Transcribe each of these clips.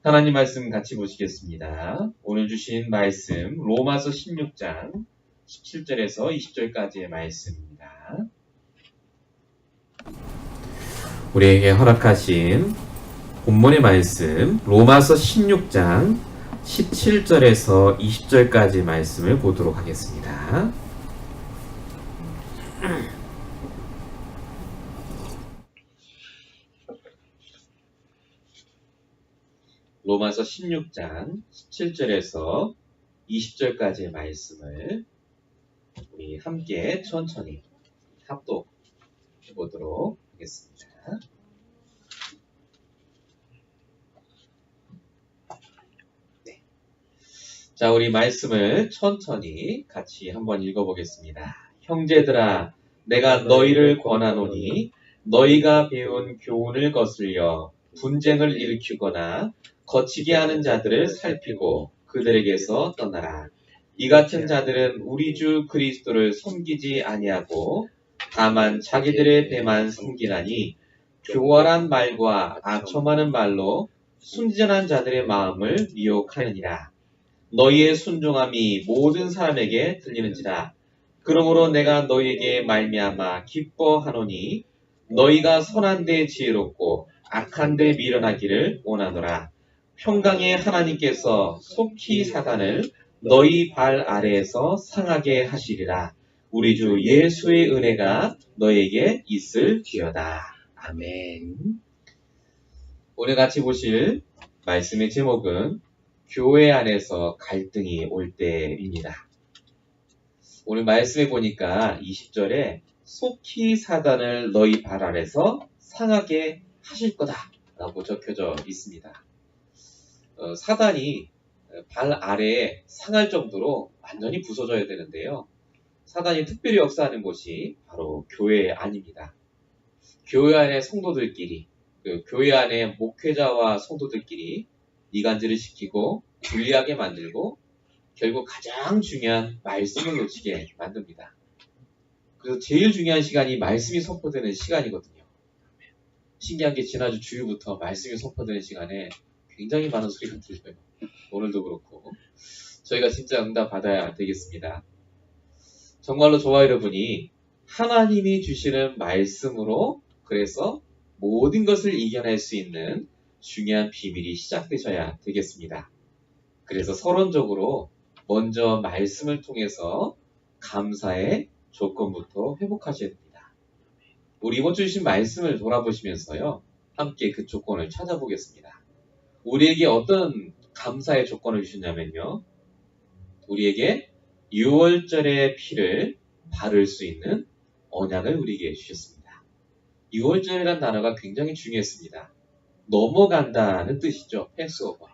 하나님 말씀 같이 보시겠습니다. 오늘 주신 말씀 로마서 16장 17절에서 20절까지의 말씀입니다. 우리에게 허락하신 본문의 말씀 로마서 16장 17절에서 20절까지 말씀을 보도록 하겠습니다. 로마서 16장 17절에서 20절까지의 말씀을 우리 함께 천천히 합독해 보도록 하겠습니다. 네. 자, 우리 말씀을 천천히 같이 한번 읽어보겠습니다. 형제들아, 내가 너희를 권하노니 너희가 배운 교훈을 거슬려 분쟁을 일으키거나 거치게 하는 자들을 살피고 그들에게서 떠나라. 이 같은 자들은 우리 주 그리스도를 섬기지 아니하고 다만 자기들의 배만 섬기나니 교활한 말과 아첨하는 말로 순진한 자들의 마음을 미혹하느니라. 너희의 순종함이 모든 사람에게 들리는지라. 그러므로 내가 너희에게 말미암아 기뻐하노니 너희가 선한 데 지혜롭고 악한 데 미련하기를 원하노라. 평강의 하나님께서 속히 사단을 너희 발 아래에서 상하게 하시리라. 우리 주 예수의 은혜가 너에게 있을지어다. 아멘. 오늘 같이 보실 말씀의 제목은 교회 안에서 갈등이 올 때입니다. 오늘 말씀에 보니까 20절에 속히 사단을 너희 발 아래서 상하게 하실 거다 라고 적혀져 있습니다. 사단이 발 아래에 상할 정도로 완전히 부서져야 되는데요. 사단이 특별히 역사하는 곳이 바로 교회 안입니다. 교회 안의 성도들끼리, 교회 안의 목회자와 성도들끼리 이간질을 시키고 불리하게 만들고 결국 가장 중요한 말씀을 놓치게 만듭니다. 그래서 제일 중요한 시간이 말씀이 선포되는 시간이거든요. 신기한 게 지난주 주일부터 말씀이 선포되는 시간에 굉장히 많은 소리가 들려요. 오늘도 그렇고 저희가 진짜 응답 받아야 되겠습니다. 정말로 저와 여러분이 하나님이 주시는 말씀으로 그래서 모든 것을 이겨낼 수 있는 중요한 비밀이 시작되셔야 되겠습니다. 그래서 서론적으로 먼저 말씀을 통해서 감사의 조건부터 회복하셔야 됩니다. 우리 이번 주 주신 말씀을 돌아보시면서요. 함께 그 조건을 찾아보겠습니다. 우리에게 어떤 감사의 조건을 주셨냐면요. 우리에게 6월절의 피를 바를 수 있는 언약을 우리에게 주셨습니다. 6월절이라는 단어가 굉장히 중요했습니다. 넘어간다는 뜻이죠. 패스오버.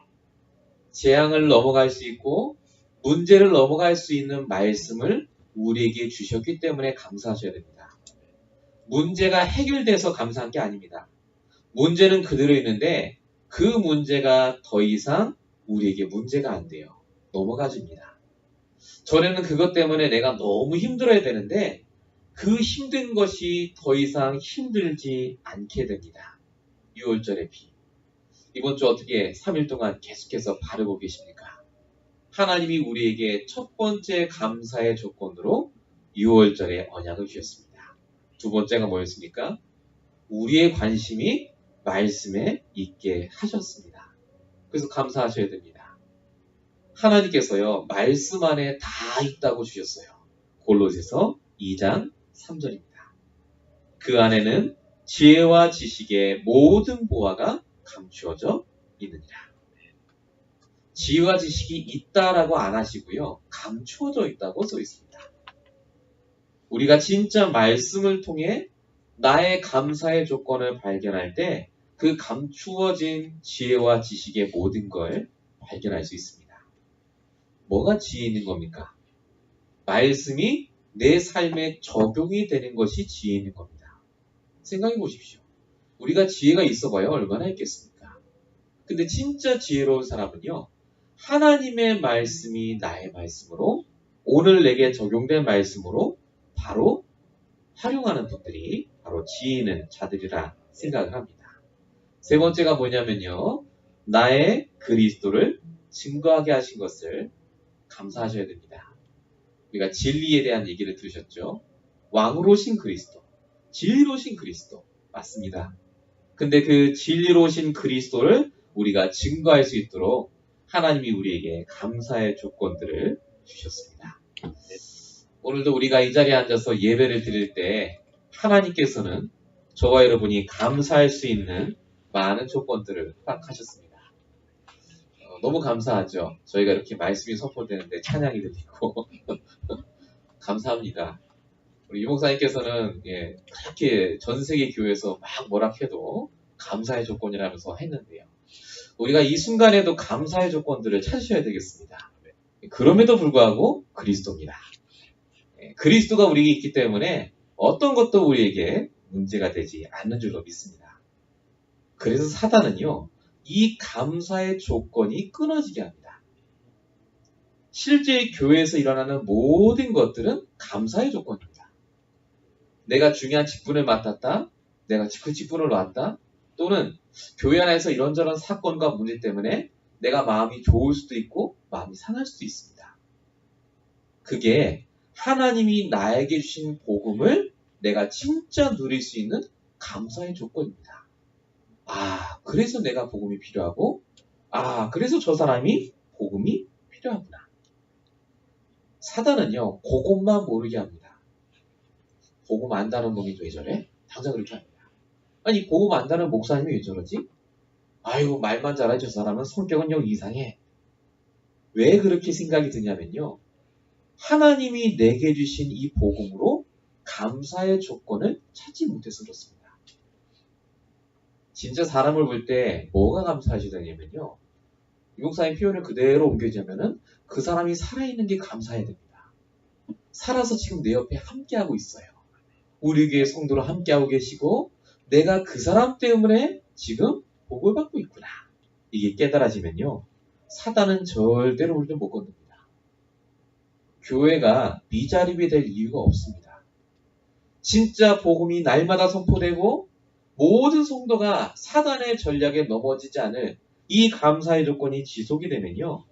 재앙을 넘어갈 수 있고 문제를 넘어갈 수 있는 말씀을 우리에게 주셨기 때문에 감사하셔야 됩니다. 문제가 해결돼서 감사한 게 아닙니다. 문제는 그대로 있는데 그 문제가 더 이상 우리에게 문제가 안 돼요. 넘어가집니다. 전에는 그것 때문에 내가 너무 힘들어야 되는데 그 힘든 것이 더 이상 힘들지 않게 됩니다. 6월절의 피. 이번 주 어떻게 3일 동안 계속해서 바르고 계십니까? 하나님이 우리에게 첫 번째 감사의 조건으로 6월절의 언약을 주셨습니다. 두 번째가 뭐였습니까? 우리의 관심이 말씀에 있게 하셨습니다. 그래서 감사하셔야 됩니다. 하나님께서요, 말씀 안에 다 있다고 주셨어요. 골로새서 2장 3절입니다. 그 안에는 지혜와 지식의 모든 보화가 감추어져 있느니라. 지혜와 지식이 있다라고 안 하시고요. 감추어져 있다고 써 있습니다. 우리가 진짜 말씀을 통해 나의 감사의 조건을 발견할 때 그 감추어진 지혜와 지식의 모든 걸 발견할 수 있습니다. 뭐가 지혜 있는 겁니까? 말씀이 내 삶에 적용이 되는 것이 지혜 있는 겁니다. 생각해 보십시오. 우리가 지혜가 있어봐야 얼마나 있겠습니까? 근데 진짜 지혜로운 사람은요. 하나님의 말씀이 나의 말씀으로 오늘 내게 적용된 말씀으로 바로 활용하는 분들이 바로 지혜 있는 자들이라 생각을 합니다. 세 번째가 뭐냐면요. 나의 그리스도를 증거하게 하신 것을 감사하셔야 됩니다. 우리가 진리에 대한 얘기를 들으셨죠? 왕으로 오신 그리스도, 진리로 오신 그리스도 맞습니다. 근데 그 진리로 오신 그리스도를 우리가 증거할 수 있도록 하나님이 우리에게 감사의 조건들을 주셨습니다. 오늘도 우리가 이 자리에 앉아서 예배를 드릴 때 하나님께서는 저와 여러분이 감사할 수 있는 많은 조건들을 허락하셨습니다. 너무 감사하죠. 저희가 이렇게 말씀이 선포되는데 찬양이 들리고 감사합니다. 우리 유목사님께서는 그렇게 전 세계 교회에서 막 뭐라 해도 감사의 조건이라면서 했는데요. 우리가 이 순간에도 감사의 조건들을 찾으셔야 되겠습니다. 그럼에도 불구하고 그리스도입니다. 그리스도가 우리에게 있기 때문에 어떤 것도 우리에게 문제가 되지 않는 줄로 믿습니다. 그래서 사단은요, 이 감사의 조건이 끊어지게 합니다. 실제 교회에서 일어나는 모든 것들은 감사의 조건입니다. 내가 중요한 직분을 맡았다, 내가 그 직분을 놨다, 또는 교회 안에서 이런저런 사건과 문제 때문에 내가 마음이 좋을 수도 있고 마음이 상할 수도 있습니다. 그게 하나님이 나에게 주신 복음을 내가 진짜 누릴 수 있는 감사의 조건입니다. 그래서 내가 복음이 필요하고, 그래서 저 사람이 복음이 필요하구나. 사단은요, 그것만 모르게 합니다. 복음 안다는 놈이 왜 저래? 당장 그렇게 합니다. 아니, 복음 안다는 목사님이 왜 저러지? 아이고, 말만 잘하지, 저 사람은 성격은 영 이상해. 왜 그렇게 생각이 드냐면요, 하나님이 내게 주신 이 복음으로 감사의 조건을 찾지 못해서 그렇습니다. 진짜 사람을 볼 때 뭐가 감사하시다냐면요, 유목사님 표현을 그대로 옮겨주자면은 그 사람이 살아있는 게 감사해야 됩니다. 살아서 지금 내 옆에 함께하고 있어요. 우리 교회 성도로 함께하고 계시고 내가 그 사람 때문에 지금 복을 받고 있구나. 이게 깨달아지면요, 사단은 절대로 우리를 못 건듭니다. 교회가 미자립이 될 이유가 없습니다. 진짜 복음이 날마다 선포되고 모든 성도가 사단의 전략에 넘어지지 않을 이 감사의 조건이 지속이 되면요,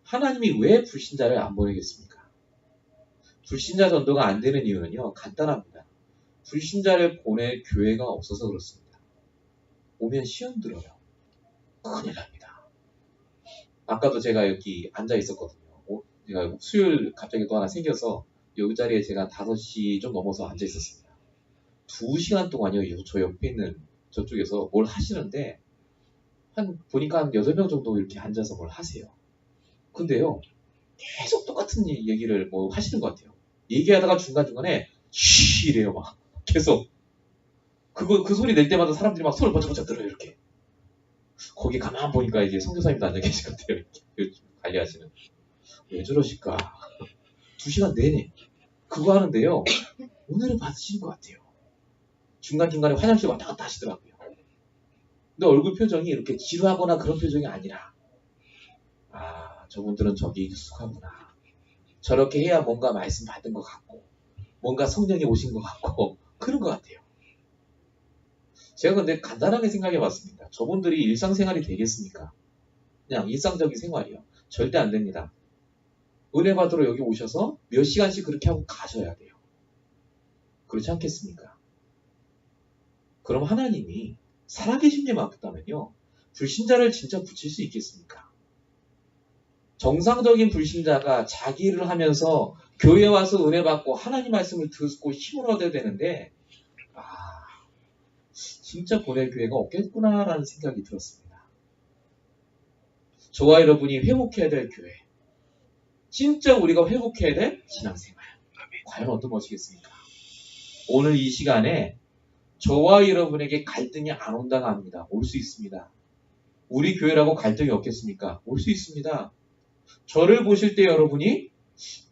하나님이 왜 불신자를 안 보내겠습니까? 불신자 전도가 안 되는 이유는요, 간단합니다. 불신자를 보낼 교회가 없어서 그렇습니다. 오면 시험 들어요. 큰일 납니다. 아까도 제가 여기 앉아 있었거든요. 제가 수요일 갑자기 또 하나 생겨서 여기 자리에 제가 5시 좀 넘어서 앉아 있었습니다. 2시간 동안요, 저 옆에 있는 저쪽에서 뭘 하시는데 보니까 한 8명 정도 이렇게 앉아서 뭘 하세요. 근데요, 계속 똑같은 얘기를 뭐 하시는 것 같아요. 얘기하다가 중간중간에 쉬 이래요. 막 계속 그 소리 낼 때마다 사람들이 막 손을 번쩍번쩍 들어요. 이렇게. 거기 가만 보니까 이게 선교사님도 앉아 계신 것 같아요. 이렇게 관리하시는. 왜 저러실까? 2시간 내내 그거 하는데요, 오늘은 받으시는 것 같아요. 중간중간에 화장실 왔다 갔다 하시더라고요. 근데 얼굴 표정이 이렇게 지루하거나 그런 표정이 아니라, 저분들은 저기 익숙하구나. 저렇게 해야 뭔가 말씀 받은 것 같고 뭔가 성령이 오신 것 같고 그런 것 같아요. 제가 근데 간단하게 생각해 봤습니다. 저분들이 일상생활이 되겠습니까? 그냥 일상적인 생활이요. 절대 안 됩니다. 은혜 받으러 여기 오셔서 몇 시간씩 그렇게 하고 가셔야 돼요. 그렇지 않겠습니까? 그럼 하나님이 살아계신 일 맞다면요, 불신자를 진짜 붙일 수 있겠습니까? 정상적인 불신자가 자기 일을 하면서 교회 와서 은혜 받고 하나님 말씀을 듣고 힘을 얻어야 되는데, 진짜 보낼 교회가 없겠구나라는 생각이 들었습니다. 저와 여러분이 회복해야 될 교회, 진짜 우리가 회복해야 될 신앙생활, 과연 어떤 것이겠습니까? 오늘 이 시간에 저와 여러분에게 갈등이 안 온다고 합니다. 올 수 있습니다. 우리 교회라고 갈등이 없겠습니까? 올 수 있습니다. 저를 보실 때 여러분이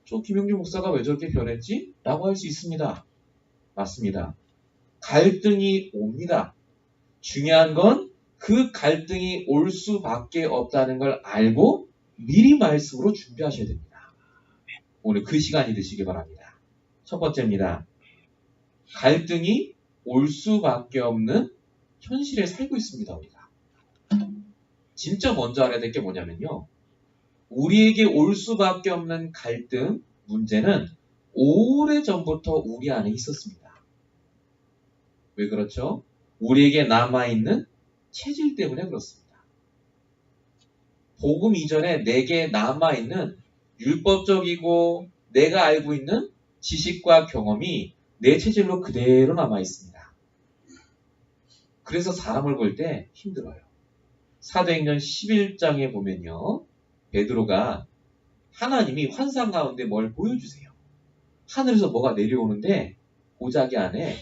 저 김영준 목사가 왜 저렇게 변했지? 라고 할 수 있습니다. 맞습니다. 갈등이 옵니다. 중요한 건 그 갈등이 올 수밖에 없다는 걸 알고 미리 말씀으로 준비하셔야 됩니다. 오늘 그 시간이 되시기 바랍니다. 첫 번째입니다. 갈등이 올 수밖에 없는 현실에 살고 있습니다. 우리가. 진짜 먼저 알아야 될 게 뭐냐면요. 우리에게 올 수밖에 없는 갈등, 문제는 오래전부터 우리 안에 있었습니다. 왜 그렇죠? 우리에게 남아있는 체질 때문에 그렇습니다. 복음 이전에 내게 남아있는 율법적이고 내가 알고 있는 지식과 경험이 내 체질로 그대로 남아있습니다. 그래서 사람을 볼 때 힘들어요. 사도행전 11장에 보면요. 베드로가 하나님이 환상 가운데 뭘 보여주세요. 하늘에서 뭐가 내려오는데 보자기 안에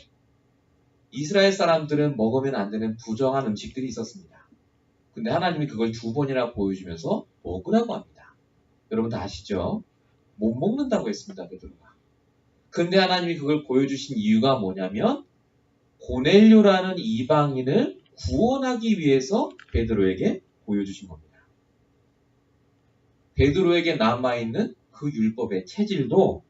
이스라엘 사람들은 먹으면 안 되는 부정한 음식들이 있었습니다. 근데 하나님이 그걸 2번이나 보여주면서 먹으라고 합니다. 여러분 다 아시죠? 못 먹는다고 했습니다. 베드로가. 근데 하나님이 그걸 보여주신 이유가 뭐냐면 고넬료라는 이방인을 구원하기 위해서 베드로에게 보여주신 겁니다. 베드로에게 남아있는 그 율법의 체질도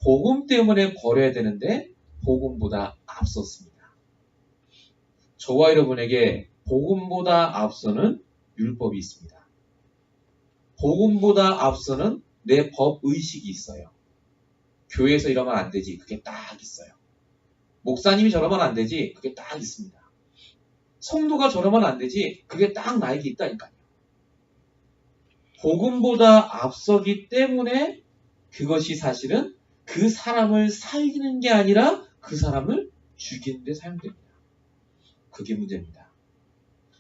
복음 때문에 버려야 되는데 복음보다 앞섰습니다. 저와 여러분에게 복음보다 앞서는 율법이 있습니다. 복음보다 앞서는 내 법의식이 있어요. 교회에서 이러면 안 되지. 그게 딱 있어요. 목사님이 저러면 안 되지. 그게 딱 있습니다. 성도가 저러면 안 되지. 그게 딱 나에게 있다니까요. 복음보다 앞서기 때문에 그것이 사실은 그 사람을 살리는 게 아니라 그 사람을 죽이는 데 사용됩니다. 그게 문제입니다.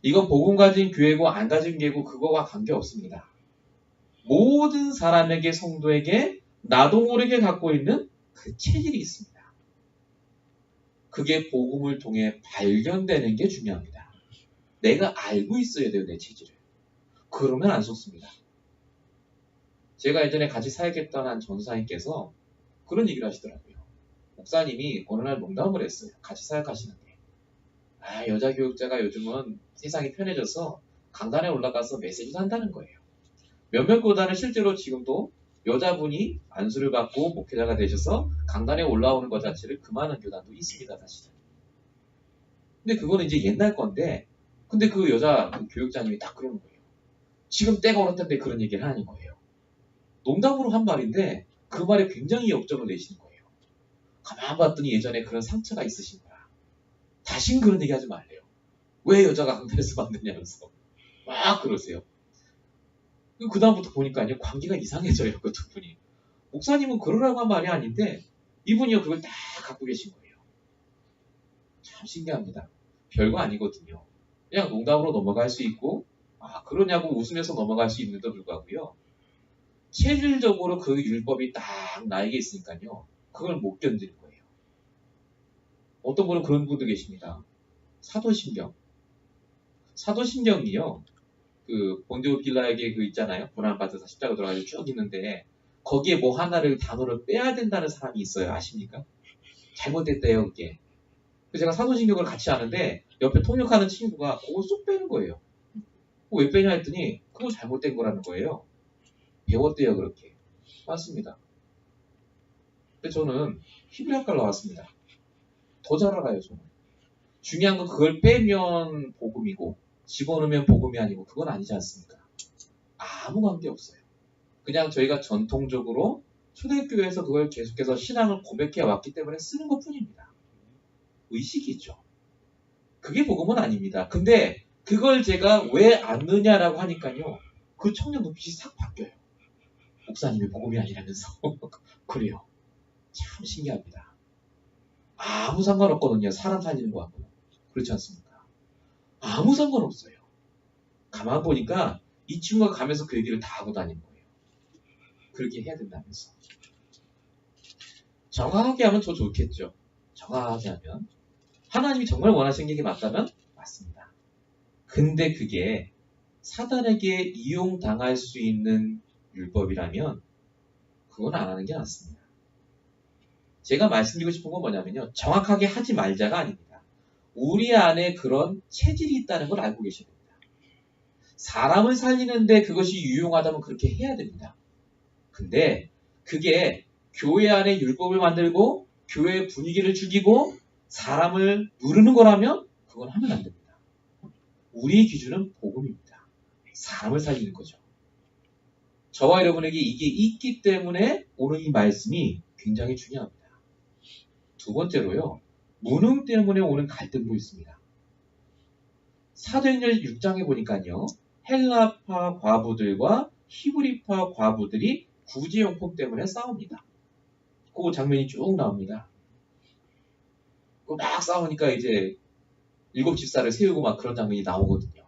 이건 복음 가진 교회고 안 가진 교회고 그거와 관계없습니다. 모든 사람에게 성도에게 나도 모르게 갖고 있는 그 체질이 있습니다. 그게 복음을 통해 발견되는 게 중요합니다. 내가 알고 있어야 돼요, 내 체질을. 그러면 안 속습니다. 제가 예전에 같이 사역했던 한 전사님께서 그런 얘기를 하시더라고요. 목사님이 어느 날 농담을 했어요. 같이 사역하시는데. 여자 교육자가 요즘은 세상이 편해져서 강단에 올라가서 메시지도 한다는 거예요. 몇몇 교단은 실제로 지금도 여자분이 안수를 받고 목회자가 되셔서 강단에 올라오는 것 자체를 금하는 교단도 있습니다, 사실은. 근데 그거는 이제 옛날 건데, 근데 그 여자 교육자님이 딱 그러는 거예요. 지금 때가 올 텐데 그런 얘기를 하는 거예요. 농담으로 한 말인데 그 말에 굉장히 역정을 내시는 거예요. 가만 봤더니 예전에 그런 상처가 있으신 거야. 다신 그런 얘기 하지 말래요. 왜 여자가 강단에서 받느냐면서 막 그러세요. 그 다음부터 보니까요, 관계가 이상해져요, 그 두 분이. 목사님은 그러라고 한 말이 아닌데 이분이요 그걸 딱 갖고 계신 거예요. 참 신기합니다. 별거 아니거든요. 그냥 농담으로 넘어갈 수 있고 그러냐고 웃으면서 넘어갈 수 있는데도 불구하고요. 체질적으로 그 율법이 딱 나에게 있으니까요. 그걸 못 견디는 거예요. 어떤 분은 그런 분도 계십니다. 사도신경. 사도신경이요. 그 본디오 빌라에게 그 있잖아요. 고난받아서 십자가 돌아가지고 쭉 있는데 거기에 뭐 하나를 단어를 빼야 된다는 사람이 있어요. 아십니까? 잘못됐대요, 그게. 그래서 제가 사도신경을 같이 하는데 옆에 통역하는 친구가 그걸 쏙 빼는 거예요. 왜 빼냐 했더니 그거 잘못된 거라는 거예요. 배웠대요, 그렇게. 맞습니다. 근데 저는 히브리학과를 나왔습니다. 더 잘 알아요, 저는. 중요한 건 그걸 빼면 복음이고 집어넣으면 복음이 아니고 그건 아니지 않습니까? 아무 관계 없어요. 그냥 저희가 전통적으로 초대교회에서 그걸 계속해서 신앙을 고백해 왔기 때문에 쓰는 것 뿐입니다. 의식이죠. 그게 복음은 아닙니다. 근데 그걸 제가 왜 안 넣냐라고 하니까요. 그 청년 눈빛이 싹 바뀌어요. 목사님이 복음이 아니라면서. 그래요. 참 신기합니다. 아무 상관없거든요. 사람 살리는 거하고. 그렇지 않습니까? 아무 상관없어요. 가만 보니까 이 친구가 가면서 그 얘기를 다 하고 다니는 거예요. 그렇게 해야 된다면서. 정확하게 하면 더 좋겠죠. 정확하게 하면. 하나님이 정말 원하시는 게 맞다면 맞습니다. 근데 그게 사단에게 이용당할 수 있는 율법이라면 그건 안 하는 게 낫습니다. 제가 말씀드리고 싶은 건 뭐냐면요. 정확하게 하지 말자가 아닙니다. 우리 안에 그런 체질이 있다는 걸 알고 계셔야 됩니다. 사람을 살리는데 그것이 유용하다면 그렇게 해야 됩니다. 근데 그게 교회 안에 율법을 만들고 교회 분위기를 죽이고 사람을 누르는 거라면 그건 하면 안 됩니다. 우리의 기준은 복음입니다. 사람을 살리는 거죠. 저와 여러분에게 이게 있기 때문에 오늘 이 말씀이 굉장히 중요합니다. 두 번째로요. 무능 때문에 오는 갈등도 있습니다. 사도행전 6장에 보니까요. 헬라파 과부들과 히브리파 과부들이 구제용품 때문에 싸웁니다. 그 장면이 쭉 나옵니다. 막 싸우니까 이제 7집사를 세우고 막 그런 장면이 나오거든요.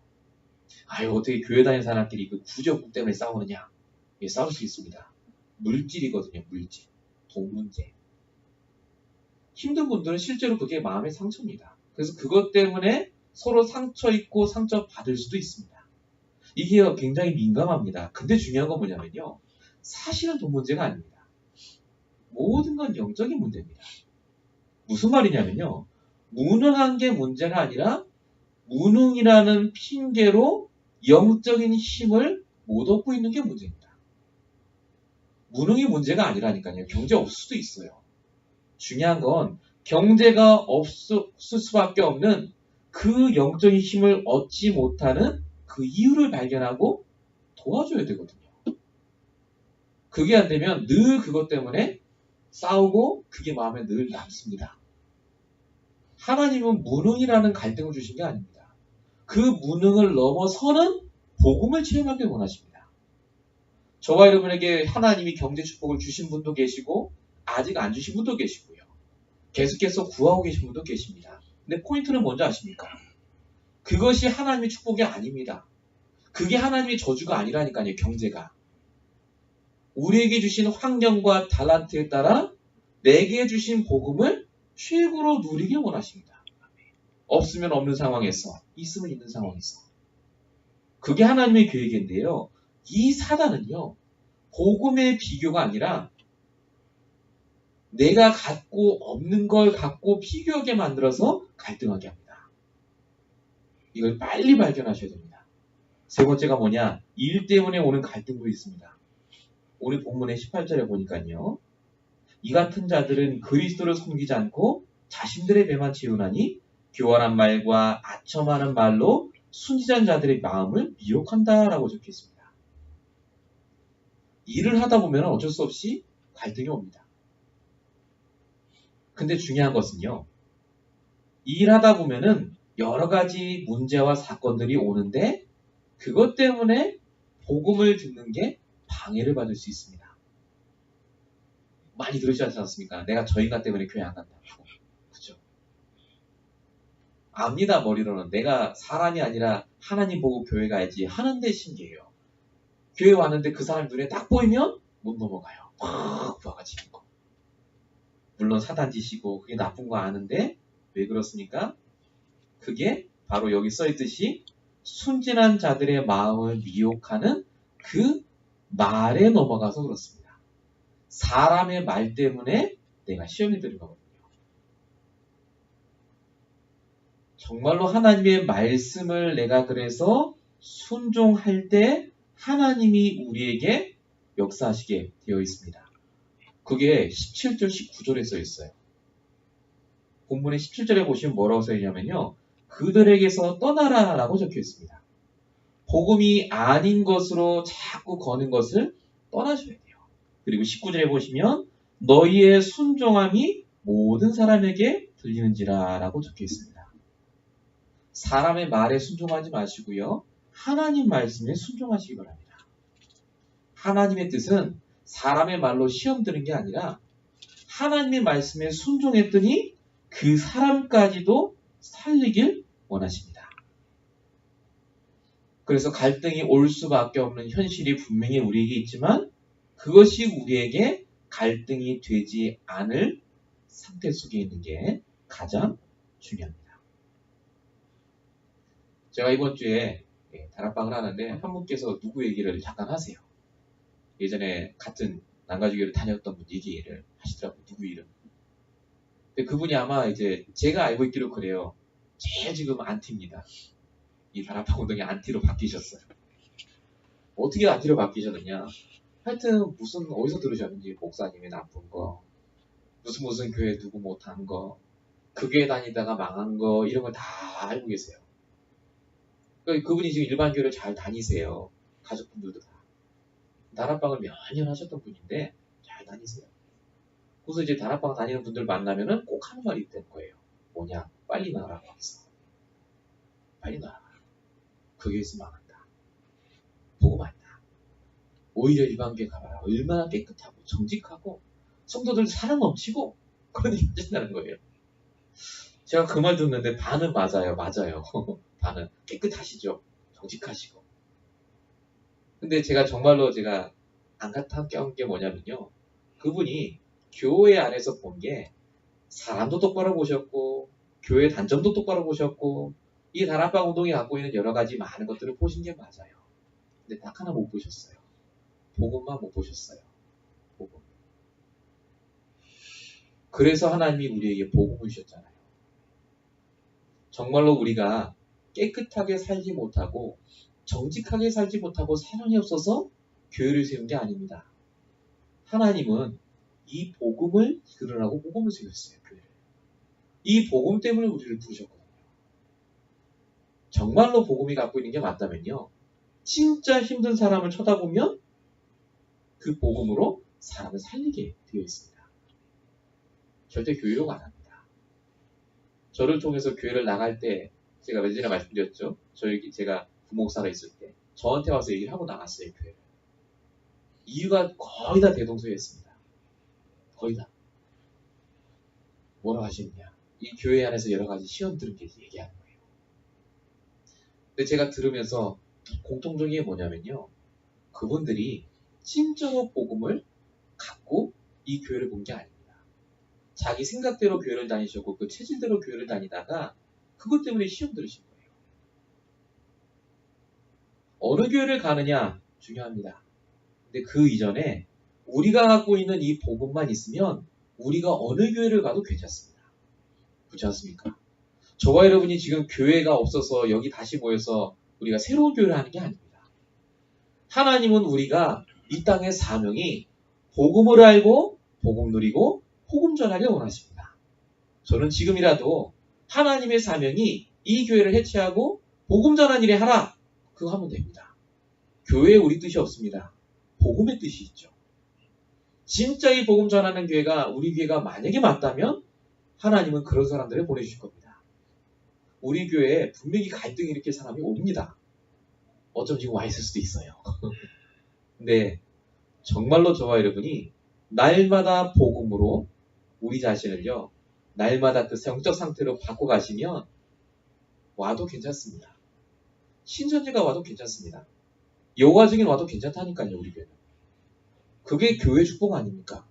아유, 어떻게 교회 다니는 사람끼리 그 구제용품 때문에 싸우느냐. 예, 싸울 수 있습니다. 물질이거든요. 물질. 돈 문제. 힘든 분들은 실제로 그게 마음의 상처입니다. 그래서 그것 때문에 서로 상처 입고 상처 받을 수도 있습니다. 이게 굉장히 민감합니다. 근데 중요한 건 뭐냐면요. 사실은 돈 문제가 아닙니다. 모든 건 영적인 문제입니다. 무슨 말이냐면요. 무능한 게 문제가 아니라 무능이라는 핑계로 영적인 힘을 못 얻고 있는 게 문제입니다. 무능이 문제가 아니라니까요. 경제 없을 수도 있어요. 중요한 건 경제가 없을 수밖에 없는 그 영적인 힘을 얻지 못하는 그 이유를 발견하고 도와줘야 되거든요. 그게 안 되면 늘 그것 때문에 싸우고 그게 마음에 늘 남습니다. 하나님은 무능이라는 갈등을 주신 게 아닙니다. 그 무능을 넘어서는 복음을 체험하길 원하십니다. 저와 여러분에게 하나님이 경제 축복을 주신 분도 계시고 아직 안 주신 분도 계시고요. 계속해서 구하고 계신 분도 계십니다. 근데 포인트는 뭔지 아십니까? 그것이 하나님의 축복이 아닙니다. 그게 하나님의 저주가 아니라니까요. 경제가. 우리에게 주신 환경과 달란트에 따라 내게 주신 복음을 최고로 누리길 원하십니다. 없으면 없는 상황에서, 있으면 있는 상황에서. 그게 하나님의 계획인데요. 이 사단은요. 복음의 비교가 아니라 내가 갖고 없는 걸 갖고 비교하게 만들어서 갈등하게 합니다. 이걸 빨리 발견하셔야 됩니다. 세 번째가 뭐냐? 일 때문에 오는 갈등도 있습니다. 오늘 본문의 18절에 보니까요. 이 같은 자들은 그리스도를 섬기지 않고 자신들의 배만 채우나니 교활한 말과 아첨하는 말로 순진한 자들의 마음을 미혹한다라고 적혀 있습니다. 일을 하다 보면 어쩔 수 없이 갈등이 옵니다. 근데 중요한 것은요. 일하다 보면은 여러 가지 문제와 사건들이 오는데 그것 때문에 복음을 듣는 게 방해를 받을 수 있습니다. 많이 들으시지 않습니까? 내가 저 인간 때문에 교회 안 간다고. 그죠? 압니다, 머리로는. 내가 사람이 아니라 하나님 보고 교회 가야지 하는데 신기해요. 교회 왔는데 그 사람 눈에 딱 보이면 못 넘어가요. 막 부아가지는 거. 물론 사단 짓이고 그게 나쁜 거 아는데 왜 그렇습니까? 그게 바로 여기 써있듯이 순진한 자들의 마음을 미혹하는 그 말에 넘어가서 그렇습니다. 사람의 말 때문에 내가 시험에 들은 거거든요. 정말로 하나님의 말씀을 내가 그래서 순종할 때 하나님이 우리에게 역사하시게 되어 있습니다. 그게 17절, 19절에 써 있어요. 본문의 17절에 보시면 뭐라고 써 있냐면요. 그들에게서 떠나라 라고 적혀 있습니다. 복음이 아닌 것으로 자꾸 거는 것을 떠나셔야 돼요. 그리고 19절에 보시면 너희의 순종함이 모든 사람에게 들리는지라 라고 적혀 있습니다. 사람의 말에 순종하지 마시고요. 하나님 말씀에 순종하시기 바랍니다. 하나님의 뜻은 사람의 말로 시험 드는 게 아니라 하나님의 말씀에 순종했더니 그 사람까지도 살리길 원하십니다. 그래서 갈등이 올 수밖에 없는 현실이 분명히 우리에게 있지만 그것이 우리에게 갈등이 되지 않을 상태 속에 있는 게 가장 중요합니다. 제가 이번 주에 다락방을 하는데 한 분께서 누구 얘기를 잠깐 하세요. 예전에 같은 난가주교를 다녔던 분 얘기를 하시더라고요. 누구 이름. 근데 그분이 아마 이제 제가 알고 있기로 그래요. 제일 지금 안티입니다. 이 다락방 운동이 안티로 바뀌셨어요. 어떻게 안티로 바뀌셨느냐. 하여튼 무슨 어디서 들으셨는지 목사님이 나쁜 거, 무슨 교회 누구 못한 거, 그 교회 다니다가 망한 거 이런 걸 다 알고 계세요. 그러니까 그분이 지금 일반 교회를 잘 다니세요. 가족분들도 다. 다락방을 몇 년 하셨던 분인데 잘 다니세요. 그래서 이제 다락방 다니는 분들 만나면은 꼭 하는 말이 있는 거예요. 뭐냐? 빨리 나가라고 하겠어. 빨리 나가라. 그게 있으면 망한다. 보고 만다. 오히려 일반교회 가봐라. 얼마나 깨끗하고 정직하고 성도들 사랑 넘치고 그런 얘기 하신다는 거예요. 제가 그 말 듣는데 반은 맞아요. 맞아요. 반은 깨끗하시죠. 정직하시고. 근데 제가 정말로 제가 안타까운 게 뭐냐면요. 그분이 교회 안에서 본 게 사람도 똑바로 보셨고 교회 단점도 똑바로 보셨고 이 다락방 운동이 갖고 있는 여러 가지 많은 것들을 보신 게 맞아요. 근데 딱 하나 못 보셨어요. 복음만 못 보셨어요. 복음. 그래서 하나님이 우리에게 복음을 주셨잖아요. 정말로 우리가 깨끗하게 살지 못하고 정직하게 살지 못하고 사랑이 없어서 교회를 세운 게 아닙니다. 하나님은 이 복음을 이끌으라고 복음을 세웠어요. 교회를. 이 복음 때문에 우리를 부르셨거든요. 정말로 복음이 갖고 있는 게 맞다면요. 진짜 힘든 사람을 쳐다보면 그 복음으로 사람을 살리게 되어 있습니다. 절대 교회로 안 합니다. 저를 통해서 교회를 나갈 때 제가 몇 전에 말씀드렸죠. 제가 부목사가 있을 때 저한테 와서 얘기를 하고 나갔어요. 교회를. 이유가 거의 다 대동소이했습니다. 거의 다. 뭐라고 하시느냐. 이 교회 안에서 여러 가지 시험들을 얘기하는 거예요. 근데 제가 들으면서 공통적인 게 뭐냐면요. 그분들이 진정한 복음을 갖고 이 교회를 본 게 아닙니다. 자기 생각대로 교회를 다니셨고 그 체질대로 교회를 다니다가 그것 때문에 시험 들으신 거예요. 어느 교회를 가느냐 중요합니다. 근데 그 이전에 우리가 갖고 있는 이 복음만 있으면 우리가 어느 교회를 가도 괜찮습니다. 그렇지 않습니까? 저와 여러분이 지금 교회가 없어서 여기 다시 모여서 우리가 새로운 교회를 하는 게 아닙니다. 하나님은 우리가 이 땅의 사명이 복음을 알고 복음 누리고 복음 전하길 원하십니다. 저는 지금이라도 하나님의 사명이 이 교회를 해체하고 복음 전하는 일에 하라. 그거 하면 됩니다. 교회에 우리 뜻이 없습니다. 복음의 뜻이 있죠. 진짜 이 복음 전하는 교회가 우리 교회가 만약에 맞다면 하나님은 그런 사람들을 보내주실 겁니다. 우리 교회에 분명히 갈등이 일으킬 사람이 옵니다. 어쩜 지금 와 있을 수도 있어요. 근데 정말로 저와 여러분이 날마다 복음으로 우리 자신을요. 날마다 그 영적 상태로 바꿔가시면 와도 괜찮습니다. 신천지가 와도 괜찮습니다. 여과증인 와도 괜찮다니까요. 우리 교회는. 그게 교회 축복 아닙니까?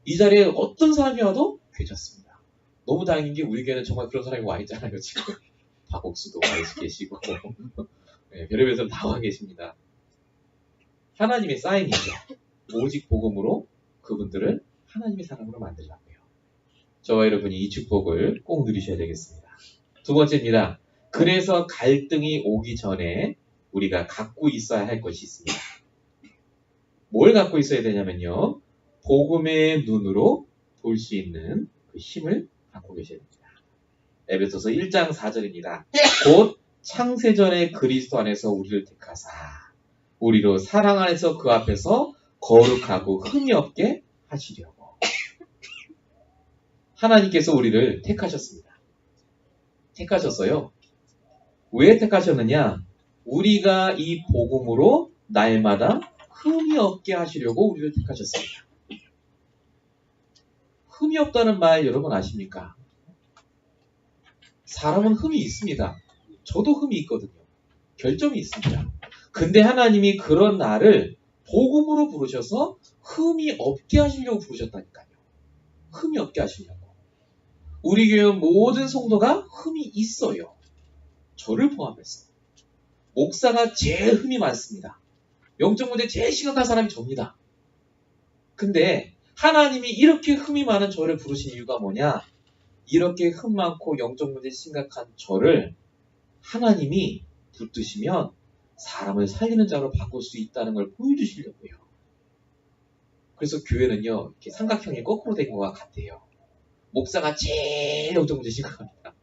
이 자리에 어떤 사람이 와도 괜찮습니다. 너무 다행인 게 우리 교회는 정말 그런 사람이 와 있잖아요. 지금 박옥수도 와 계시고 네, 별의별 사람 다 와 계십니다. 하나님의 사인이죠. 오직 복음으로 그분들을 하나님의 사람으로 만들라고요. 저와 여러분이 이 축복을 꼭 누리셔야 되겠습니다. 두 번째입니다. 그래서 갈등이 오기 전에 우리가 갖고 있어야 할 것이 있습니다. 뭘 갖고 있어야 되냐면요. 복음의 눈으로 볼 수 있는 그 힘을 갖고 계셔야 됩니다. 에베소서 1장 4절입니다. 곧 창세전에 그리스도 안에서 우리를 택하사 우리로 사랑 안에서 그 앞에서 거룩하고 흠이 없게 하시려고. 하나님께서 우리를 택하셨습니다. 택하셨어요. 왜 택하셨느냐? 우리가 이 복음으로 날마다 흠이 없게 하시려고 우리를 택하셨습니다. 흠이 없다는 말 여러분 아십니까? 사람은 흠이 있습니다. 저도 흠이 있거든요. 결점이 있습니다. 근데 하나님이 그런 나를 복음으로 부르셔서 흠이 없게 하시려고 부르셨다니까요. 흠이 없게 하시려고. 우리 교회 모든 성도가 흠이 있어요. 저를 포함해서. 목사가 제일 흠이 많습니다. 영적 문제 제일 심각한 사람이 접니다. 근데 하나님이 이렇게 흠이 많은 저를 부르신 이유가 뭐냐? 이렇게 흠 많고 영적 문제 심각한 저를 하나님이 붙드시면 사람을 살리는 자로 바꿀 수 있다는 걸 보여주시려고요. 그래서 교회는요, 이렇게 삼각형이 거꾸로 된 것과 같아요. 목사가 제일 영적 문제 심각합니다.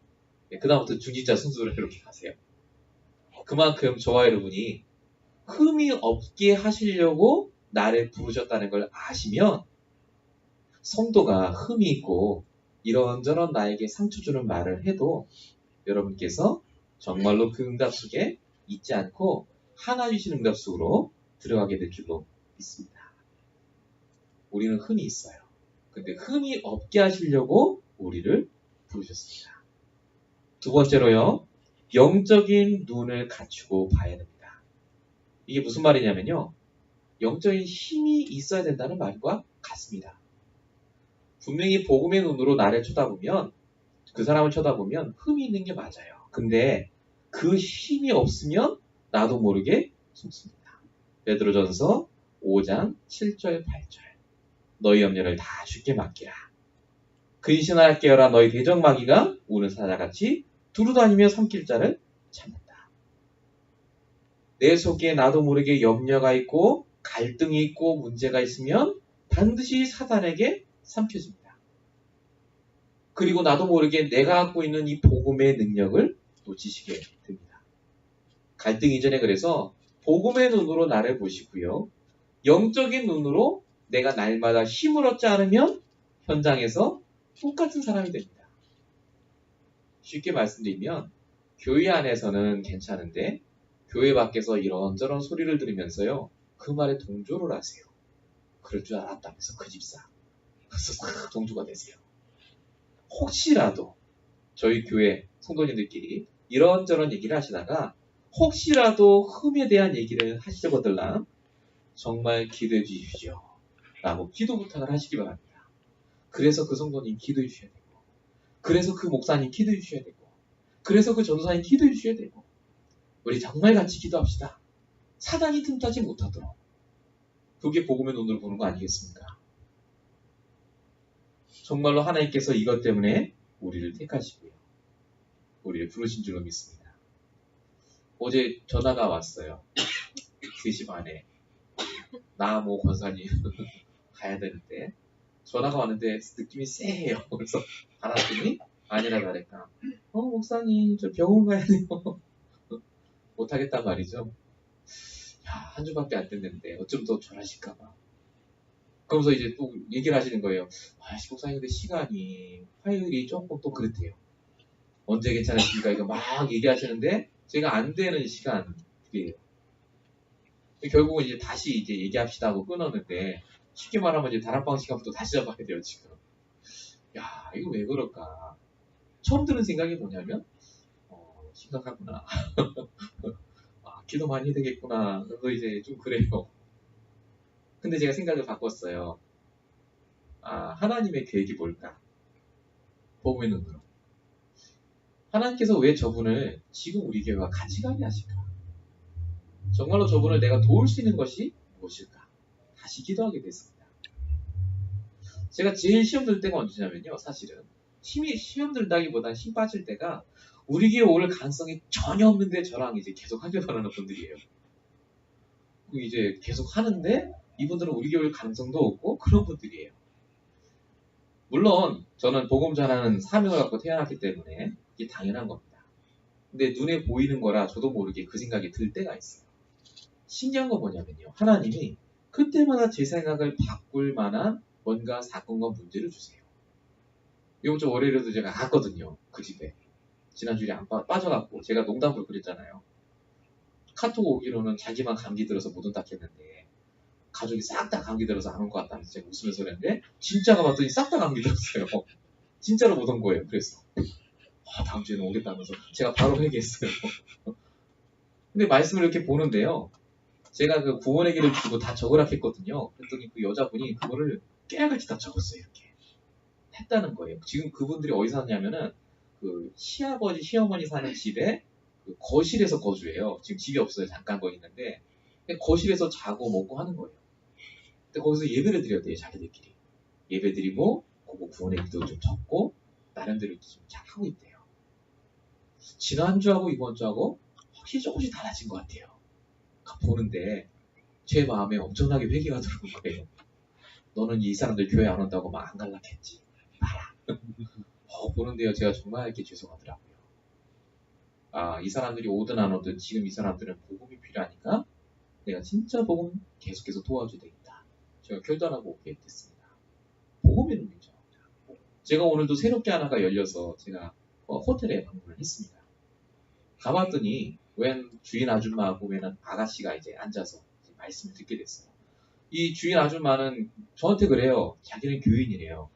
네, 그 다음부터 중직자 순서로 이렇게 가세요. 그만큼 저와 여러분이 흠이 없게 하시려고 나를 부르셨다는 걸 아시면 성도가 흠이 있고 이런저런 나에게 상처 주는 말을 해도 여러분께서 정말로 그 응답 속에 있지 않고 하나 주신 응답 속으로 들어가게 될 줄로 믿습니다. 우리는 흠이 있어요. 근데 흠이 없게 하시려고 우리를 부르셨습니다. 두 번째로요. 영적인 눈을 갖추고 봐야 됩니다. 이게 무슨 말이냐면요. 영적인 힘이 있어야 된다는 말과 같습니다. 분명히 복음의 눈으로 나를 쳐다보면 그 사람을 쳐다보면 흠이 있는 게 맞아요. 근데 그 힘이 없으면 나도 모르게 숨습니다. 베드로전서 5장 7절 8절 너희 염려를 다 주께 맡기라. 근신하라 깨어라 너희 대적마귀가 우는 사자같이 두루다니며 삼킬 자를 찾는다. 내 속에 나도 모르게 염려가 있고 갈등이 있고 문제가 있으면 반드시 사단에게 삼켜집니다. 그리고 나도 모르게 내가 갖고 있는 이 복음의 능력을 놓치시게 됩니다. 갈등 이전에 그래서 복음의 눈으로 나를 보시고요. 영적인 눈으로 내가 날마다 힘을 얻지 않으면 현장에서 똑같은 사람이 됩니다. 쉽게 말씀드리면 교회 안에서는 괜찮은데 교회 밖에서 이런저런 소리를 들으면서요. 그 말에 동조를 하세요. 그럴 줄 알았다면서 그 집사. 그래서 싹 동조가 되세요. 혹시라도 저희 교회 성도님들끼리 이런저런 얘기를 하시다가 혹시라도 흠에 대한 얘기를 하시려거들랑 정말 기도해 주십시오. 라고 기도 부탁을 하시기 바랍니다. 그래서 그 성도님 기도해 주셔야 되고 그래서 그 목사님 기도해 주셔야 되고 그래서 그 전도사님 기도해 주셔야 되고 우리 정말 같이 기도합시다. 사단이 틈타지 못하도록. 그게 복음의 눈으로 보는 거 아니겠습니까? 정말로 하나님께서 이것 때문에 우리를 택하시고요. 우리를 부르신 줄로 믿습니다. 어제 전화가 왔어요. 3시 반에. 나 뭐 권사님 가야 되는데 전화가 왔는데 느낌이 쎄해요. 그래서 받았더니 아니라 다를까 목사님 저 병원 가야 돼요. 못하겠단 말이죠. 야, 한 주밖에 안 됐는데 어쩜 더 절하실까봐. 그러면서 이제 또 얘기를 하시는 거예요. 목사님 근데 시간이 화요일이 조금 또 그렇대요. 언제 괜찮으십니까? 이거 막 얘기하시는데 제가 안 되는 시간이에요. 결국은 이제 다시 이제 얘기합시다 하고 끊었는데 쉽게 말하면 이제 다락방 시간부터 다시 잡아야 돼요 지금. 야 이거 왜 그럴까? 처음 드는 생각이 뭐냐면 심각하구나. 기도 많이 해야 되겠구나. 그래서 이제 좀 그래요. 근데 제가 생각을 바꿨어요. 하나님의 계획이 뭘까? 복음의 눈으로. 하나님께서 왜 저분을 지금 우리 교회와 같이 가게 하실까? 정말로 저분을 내가 도울 수 있는 것이 무엇일까? 다시 기도하게 됐습니다. 제가 제일 시험 들 때가 언제냐면요. 사실은 시험 들다기보다 힘 빠질 때가 우리 교회 올 가능성이 전혀 없는데 저랑 이제 계속 하길 바라는 분들이에요. 이제 계속 하는데 이분들은 우리 교회 올 가능성도 없고 그런 분들이에요. 물론 저는 복음 전하는 사명을 갖고 태어났기 때문에 이게 당연한 겁니다. 근데 눈에 보이는 거라 저도 모르게 그 생각이 들 때가 있어요. 신기한 건 뭐냐면요. 하나님이 그때마다 제 생각을 바꿀 만한 뭔가 사건과 문제를 주세요. 이번 주 월요일에도 제가 갔거든요. 그 집에. 지난주에 안 빠져갖고 제가 농담으로 그랬잖아요. 카톡 오기로는 자기만 감기 들어서 못 온다 했는데 가족이 싹 다 감기 들어서 안 온 것 같다면서 제가 웃으면서 그랬는데 진짜가 봤더니 싹 다 감기 들었어요. 진짜로 못 온 거예요. 그래서 다음 주에는 오겠다면서 제가 바로 회개했어요. 근데 말씀을 이렇게 보는데요. 제가 그 구원의 길을 주고 다 적으라 했거든요. 그랬더니 그 여자분이 그거를 깨알같이 다 적었어요. 이렇게 했다는 거예요. 지금 그분들이 어디서 사냐면은 그 시아버지 시어머니 사는 집에 그 거실에서 거주해요. 지금 집이 없어요. 잠깐 거기 있는데 거실에서 자고 먹고 하는 거예요. 근데 거기서 예배를 드려야 돼요. 자기들끼리 예배 드리고 그거 구원의 기도 좀 적고 나름대로 좀 잘 하고 있대요. 지난주하고 이번주하고 확실히 조금씩 달라진 것 같아요. 보는데 제 마음에 엄청나게 회개가 들어온 거예요. 너는 이 사람들 교회 안 온다고 막 안 갈라했지. 봐라. 보는데요. 제가 정말 이렇게 죄송하더라고요. 이 사람들이 오든 안 오든 지금 이 사람들은 복음이 필요하니까 내가 진짜 복음 계속해서 도와줘야 되겠다. 제가 결단하고 오게 됐습니다. 복음의 능력이죠. 제가 오늘도 새롭게 하나가 열려서 제가 호텔에 방문을 했습니다. 가봤더니 웬 주인 아줌마하고 웬 아가씨가 이제 앉아서 이제 말씀을 듣게 됐어요. 이 주인 아줌마는 저한테 그래요. 자기는 교인이래요.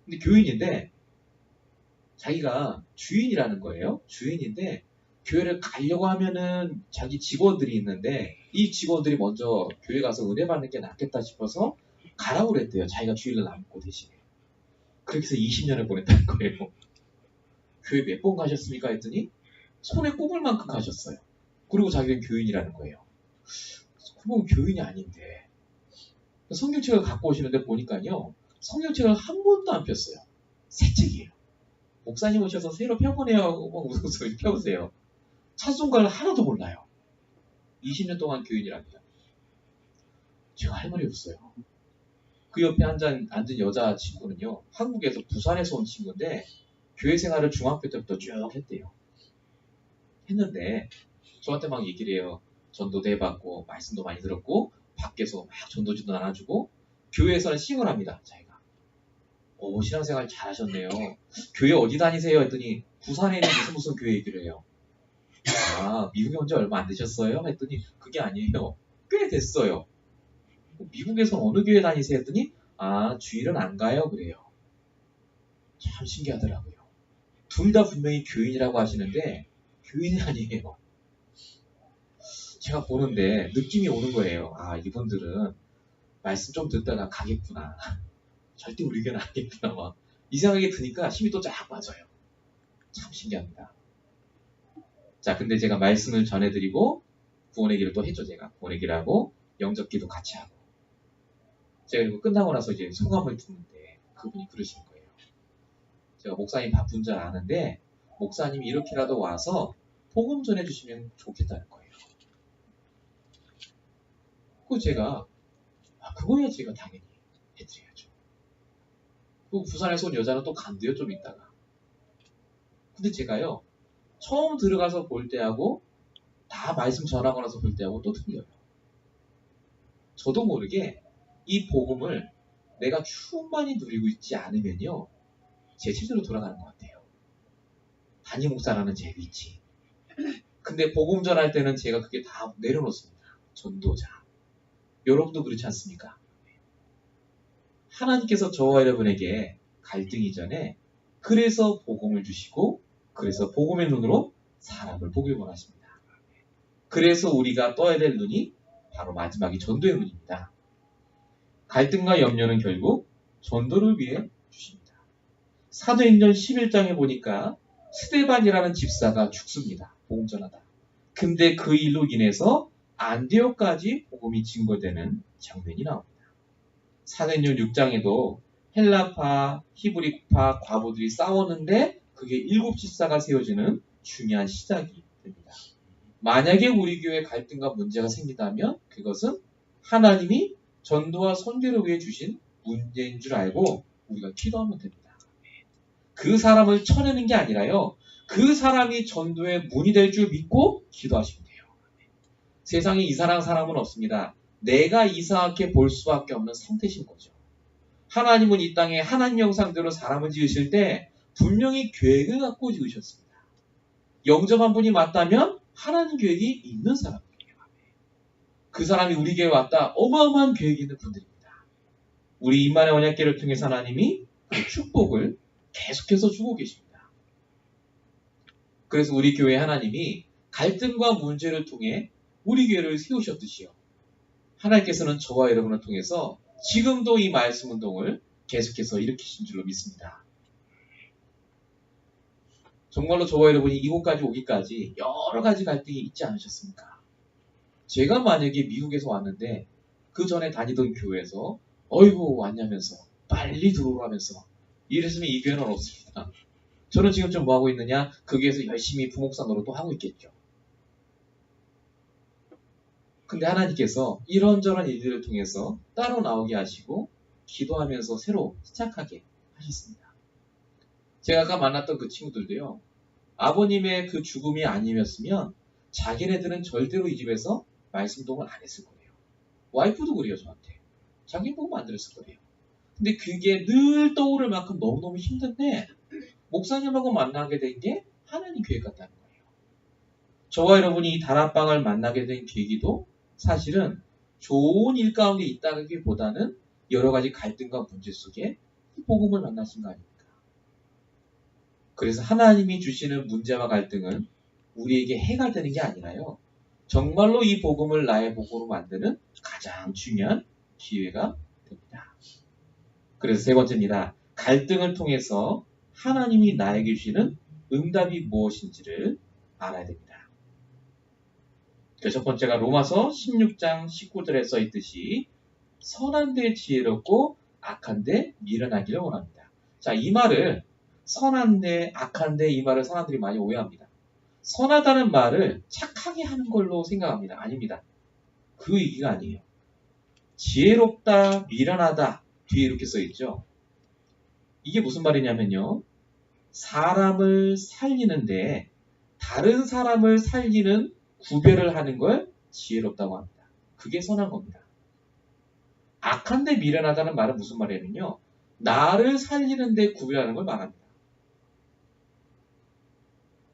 근데 교인인데 자기가 주인이라는 거예요. 주인인데 교회를 가려고 하면은 자기 직원들이 있는데 이 직원들이 먼저 교회 가서 은혜 받는 게 낫겠다 싶어서 가라고 그랬대요. 자기가 주일을 남고 대신에. 그렇게 해서 20년을 보냈다는 거예요. 교회 몇 번 가셨습니까? 했더니 손에 꼽을 만큼 가셨어요. 그리고 자기는 교인이라는 거예요. 그건 교인이 아닌데 성경책을 갖고 오시는데 보니까요. 성경책을 한 번도 안 폈어요. 새 책이에요. 목사님 오셔서 새로 펴보네요 하고 막 웃어서 펴보세요. 찬송가를 하나도 몰라요. 20년 동안 교인이랍니다. 제가 할 말이 없어요. 그 옆에 앉은 여자 친구는요. 한국에서 부산에서 온 친구인데 교회 생활을 중학교 때부터 쭉 했대요. 했는데 저한테 막 얘기를 해요. 전도도 해봤고 말씀도 많이 들었고 밖에서 막 전도지도 나눠주고 교회에서는 싱을 합니다. 자기가. 신앙생활 잘하셨네요. 교회 어디 다니세요? 했더니 부산에 있는 무슨 교회 얘기를 해요. 미국에 온 지 얼마 안 되셨어요? 했더니 그게 아니에요. 꽤 됐어요. 미국에서 어느 교회 다니세요? 했더니 주일은 안 가요. 그래요. 참 신기하더라고요. 둘 다 분명히 교인이라고 하시는데 교인이 아니에요. 제가 보는데 느낌이 오는 거예요. 이분들은 말씀 좀 듣다가 가겠구나. 절대 우리 교회는 아니겠구나. 막. 이 생각이 드니까 힘이 또 쫙 빠져요. 참 신기합니다. 자, 근데 제가 말씀을 전해드리고 구원의 길을 또 했죠. 제가 구원의 길을 하고 영접기도 같이 하고 제가 그리고 끝나고 나서 이제 소감을 듣는데 그분이 그러시는 거예요. 제가 목사님 바쁜 줄 아는데 목사님이 이렇게라도 와서 복음 전해주시면 좋겠다는 거예요. 그거 제가 그거야 제가 당연히 해드려야죠. 그 부산에서 온 여자는 또 간대요. 좀 있다가. 근데 제가요. 처음 들어가서 볼 때하고 다 말씀 전하고 나서 볼 때하고 또 틀려요. 저도 모르게 이 복음을 내가 충만히 누리고 있지 않으면요. 제 실제로 돌아가는 것 같아요. 단임 목사라는 제 위치. 근데 복음 전할 때는 제가 그게 다 내려놓습니다. 전도자. 여러분도 그렇지 않습니까? 하나님께서 저와 여러분에게 갈등이 전에 그래서 복음을 주시고 그래서 복음의 눈으로 사람을 보길 원하십니다. 그래서 우리가 떠야 될 눈이 바로 마지막이 전도의 눈입니다. 갈등과 염려는 결국 전도를 위해 주십니다. 사도행전 11장에 보니까 스데반이라는 집사가 죽습니다. 복음 전하다. 근데 그 일로 인해서 안디옥까지 복음이 증거되는 장면이 나옵니다. 사도행전 6장에도 헬라파, 히브리파 과부들이 싸웠는데 그게 7집사가 세워지는 중요한 시작이 됩니다. 만약에 우리 교회에 갈등과 문제가 생기다면 그것은 하나님이 전도와 선교를 위해 주신 문제인 줄 알고 우리가 기도하면 됩니다. 그 사람을 쳐내는 게 아니라요. 그 사람이 전도의 문이 될 줄 믿고 기도하시면 돼요. 세상에 이상한 사람은 없습니다. 내가 이상하게 볼 수밖에 없는 상태신 거죠. 하나님은 이 땅에 하나님 형상대로 사람을 지으실 때 분명히 계획을 갖고 지으셨습니다. 영접한 분이 맞다면 하나님 계획이 있는 사람이에요. 그 사람이 우리 교회에 왔다. 어마어마한 계획이 있는 분들입니다. 우리 임만의 언약궤를 통해서 하나님이 그 축복을 계속해서 주고 계십니다. 그래서 우리 교회 하나님이 갈등과 문제를 통해 우리 교회를 세우셨듯이요. 하나님께서는 저와 여러분을 통해서 지금도 이 말씀 운동을 계속해서 일으키신 줄로 믿습니다. 정말로 저와 여러분이 이곳까지 오기까지 여러 가지 갈등이 있지 않으셨습니까? 제가 만약에 미국에서 왔는데 그 전에 다니던 교회에서 어이구 왔냐면서 빨리 들어오라면서 이랬으면 이 교회는 없습니다. 저는 지금 좀 뭐하고 있느냐? 그 교회에서 열심히 부목사 노릇도 하고 있겠죠. 근데 하나님께서 이런저런 일들을 통해서 따로 나오게 하시고 기도하면서 새로 시작하게 하셨습니다. 제가 아까 만났던 그 친구들도요. 아버님의 그 죽음이 아니었으면 자기네들은 절대로 이 집에서 말씀동을 안 했을 거예요. 와이프도 그래요, 저한테. 자기 보고 만들었을 거예요. 근데 그게 늘 떠오를 만큼 너무너무 힘든데 목사님하고 만나게 된 게 하나님 계획 같다는 거예요. 저와 여러분이 이 다락방을 만나게 된 계기도 사실은 좋은 일 가운데 있다기보다는 여러 가지 갈등과 문제 속에 복음을 만나신 거 아닙니까? 그래서 하나님이 주시는 문제와 갈등은 우리에게 해가 되는 게 아니라요. 정말로 이 복음을 나의 복음으로 만드는 가장 중요한 기회가 됩니다. 그래서 세 번째입니다. 갈등을 통해서 하나님이 나에게 주시는 응답이 무엇인지를 알아야 됩니다. 첫 번째가 로마서 16장 19절에 써있듯이 선한 데 지혜롭고 악한 데 미련하기를 원합니다. 자, 이 말을 선한 데 악한 데 이 말을 사람들이 많이 오해합니다. 선하다는 말을 착하게 하는 걸로 생각합니다. 아닙니다. 그 얘기가 아니에요. 지혜롭다, 미련하다 뒤에 이렇게 써있죠. 이게 무슨 말이냐면요. 사람을 살리는데 다른 사람을 살리는 구별을 하는 걸 지혜롭다고 합니다. 그게 선한 겁니다. 악한데 미련하다는 말은 무슨 말이냐면요. 나를 살리는데 구별하는 걸 말합니다.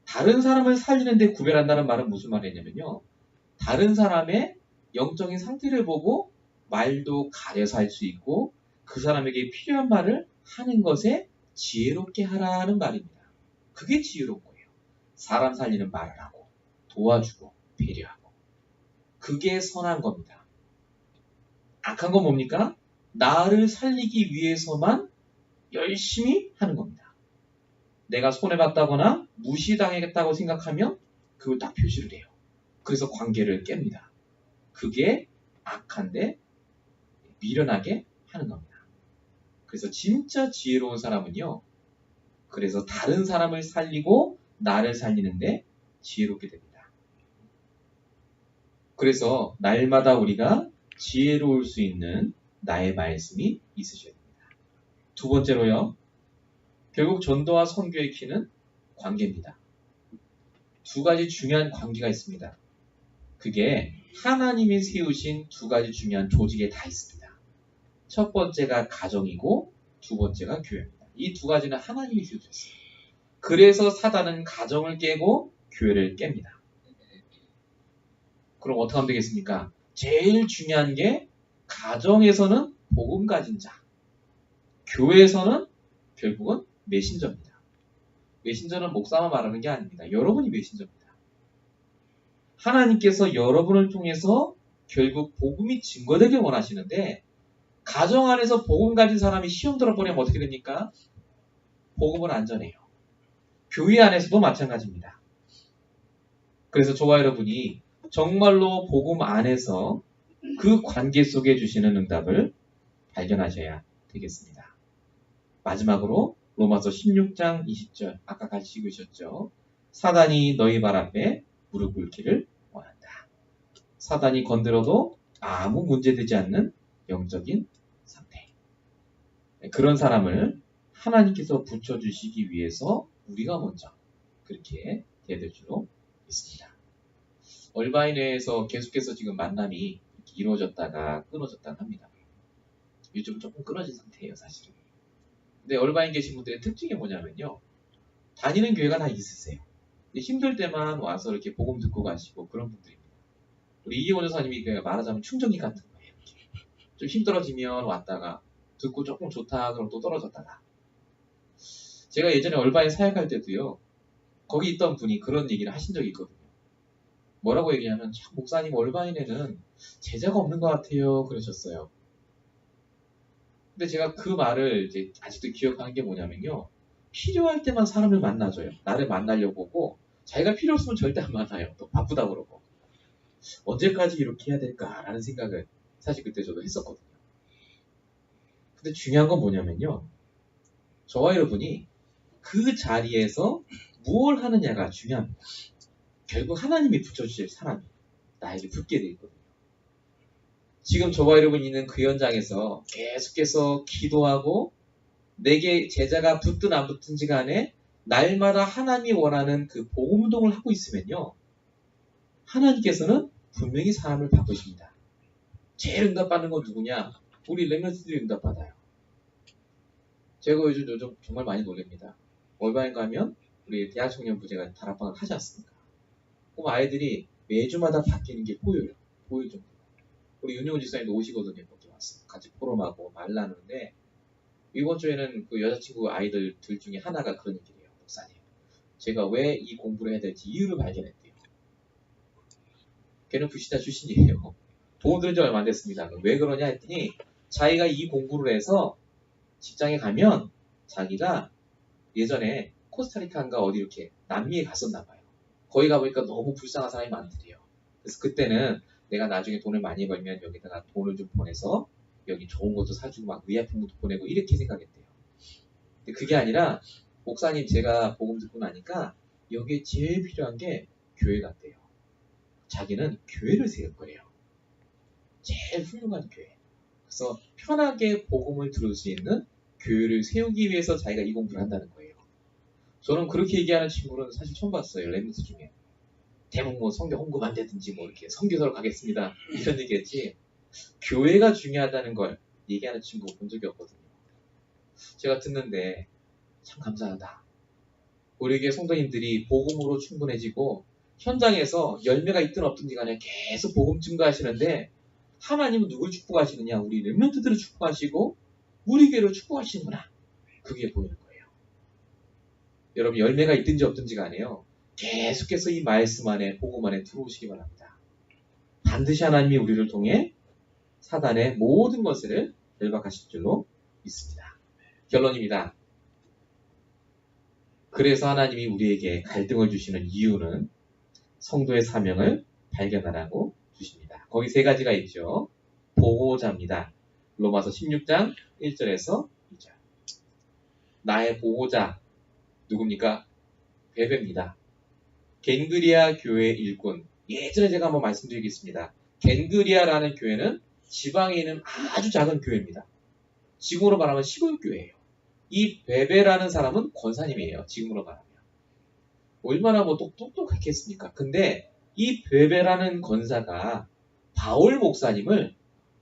다른 사람을 살리는데 구별한다는 말은 무슨 말이냐면요. 다른 사람의 영적인 상태를 보고 말도 가려서 할 수 있고 그 사람에게 필요한 말을 하는 것에 지혜롭게 하라는 말입니다. 그게 지혜로운 거예요. 사람 살리는 말을 하고 도와주고 배려하고 그게 선한 겁니다. 악한 건 뭡니까? 나를 살리기 위해서만 열심히 하는 겁니다. 내가 손해봤다거나 무시당했다고 생각하면 그걸 딱 표시를 해요. 그래서 관계를 깹니다. 그게 악한데 미련하게 하는 겁니다. 그래서 진짜 지혜로운 사람은요. 그래서 다른 사람을 살리고 나를 살리는데 지혜롭게 됩니다. 그래서 날마다 우리가 지혜로울 수 있는 나의 말씀이 있으셔야 됩니다. 두 번째로요. 결국 전도와 선교의 키는 관계입니다. 두 가지 중요한 관계가 있습니다. 그게 하나님이 세우신 두 가지 중요한 조직에 다 있습니다. 첫 번째가 가정이고 두 번째가 교회입니다. 이 두 가지는 하나님이 세우셨어요. 그래서 사단은 가정을 깨고 교회를 깹니다. 그럼 어떻게 하면 되겠습니까? 제일 중요한 게 가정에서는 복음 가진 자, 교회에서는 결국은 메신저입니다. 메신저는 목사만 말하는 게 아닙니다. 여러분이 메신저입니다. 하나님께서 여러분을 통해서 결국 복음이 증거되길 원하시는데 가정 안에서 복음 가진 사람이 시험 들어버리면 어떻게 됩니까? 복음은 안전해요. 교회 안에서도 마찬가지입니다. 그래서 저와 여러분이 정말로 복음 안에서 그 관계 속에 주시는 응답을 발견하셔야 되겠습니다. 마지막으로 로마서 16장 20절 아까 같이 읽으셨죠? 사단이 너희 발 앞에 무릎 꿇기를 원한다. 사단이 건드려도 아무 문제되지 않는 영적인 상태. 그런 사람을 하나님께서 붙여주시기 위해서 우리가 먼저 그렇게 대될 줄로 믿습니다. 얼바인회에서 계속해서 지금 만남이 이루어졌다가 끊어졌다가 합니다. 요즘 조금 끊어진 상태예요, 사실은. 근데 얼바인 계신 분들의 특징이 뭐냐면요. 다니는 교회가 다 있으세요. 힘들 때만 와서 이렇게 복음 듣고 가시고 그런 분들입니다. 우리 이기원 여사님이 말하자면 충전기 같은 거예요. 좀 힘들어지면 왔다가 듣고 조금 좋다 그럼 또 떨어졌다가. 제가 예전에 얼바인 사역할 때도요. 거기 있던 분이 그런 얘기를 하신 적이 있거든요. 뭐라고 얘기하면 참 목사님 얼바인에는 제자가 없는 것 같아요 그러셨어요. 근데 제가 그 말을 이제 아직도 기억하는 게 뭐냐면요. 필요할 때만 사람을 만나줘요. 나를 만나려고 하고 자기가 필요 없으면 절대 안 만나요. 또 바쁘다 그러고. 언제까지 이렇게 해야 될까라는 생각을 사실 그때 저도 했었거든요. 근데 중요한 건 뭐냐면요. 저와 여러분이 그 자리에서 무엇을 하느냐가 중요합니다. 결국 하나님이 붙여주실 사람이 나에게 붙게 돼 있거든요. 지금 저와 여러분이 있는 그 현장에서 계속해서 기도하고 내게 제자가 붙든 안 붙든지 간에 날마다 하나님이 원하는 그 복음 운동을 하고 있으면요. 하나님께서는 분명히 사람을 바꾸십니다. 제일 응답받는 건 누구냐? 우리 렘넌트들이 응답받아요. 제가 요즘 정말 많이 놀랍니다. 월바인 가면 우리 대학 청년 부제가 다락방을 하지 않습니까? 그럼 아이들이 매주마다 바뀌는 게 보여요. 보일 정도. 우리 윤용훈 집사님도 오시거든요. 거기 와서 같이 포럼하고 말 나누는데 이번 주에는 그 여자친구 아이들 둘 중에 하나가 그런 얘기를 해요. 목사님, 제가 왜 이 공부를 해야 될지 이유를 발견했대요. 걔는 부시다 출신이에요. 돈 들은 지 얼마 안 됐습니다. 왜 그러냐 했더니 자기가 이 공부를 해서 직장에 가면 자기가 예전에 코스타리카인가 어디 이렇게 남미에 갔었나 봐요. 거기 가보니까 너무 불쌍한 사람이 많대요. 그래서 그때는 내가 나중에 돈을 많이 벌면 여기다가 돈을 좀 보내서 여기 좋은 것도 사주고 막 의약품도 보내고 이렇게 생각했대요. 근데 그게 아니라 목사님 제가 복음 듣고 나니까 여기에 제일 필요한 게 교회 같대요. 자기는 교회를 세울 거예요. 제일 훌륭한 교회. 그래서 편하게 복음을 들을 수 있는 교회를 세우기 위해서 자기가 이 공부를 한다는 거예요. 저는 그렇게 얘기하는 친구는 사실 처음 봤어요. 렘넌트 중에. 대부분 뭐 성교 홍보 안 되든지 뭐 이렇게 선교사로 가겠습니다. 이런 얘기했지. 교회가 중요하다는 걸 얘기하는 친구 본 적이 없거든요. 제가 듣는데 참 감사하다. 우리에게 성도님들이 복음으로 충분해지고 현장에서 열매가 있든 없든지 간에 계속 복음 증거하시는데 하나님은 누굴 축복하시느냐? 우리 렘넌트들을 축복하시고 우리 교회를 축복하시는구나. 그게 보이는 거예요. 여러분 열매가 있든지 없든지 간에요. 계속해서 이 말씀 안에 복음 안에 들어오시기 바랍니다. 반드시 하나님이 우리를 통해 사단의 모든 것을 결박하실 줄로 믿습니다. 결론입니다. 그래서 하나님이 우리에게 갈등을 주시는 이유는 성도의 사명을 발견하라고 주십니다. 거기 세 가지가 있죠. 보호자입니다. 로마서 16장 1절에서 2절. 나의 보호자 누굽니까? 베베입니다. 겐그리아 교회 일꾼. 예전에 제가 한번 말씀드리겠습니다. 겐그리아라는 교회는 지방에 있는 아주 작은 교회입니다. 지금으로 말하면 시골 교회예요. 이 베베라는 사람은 권사님이에요. 지금으로 말하면. 얼마나 뭐 똑똑했겠습니까? 근데 이 베베라는 권사가 바울 목사님을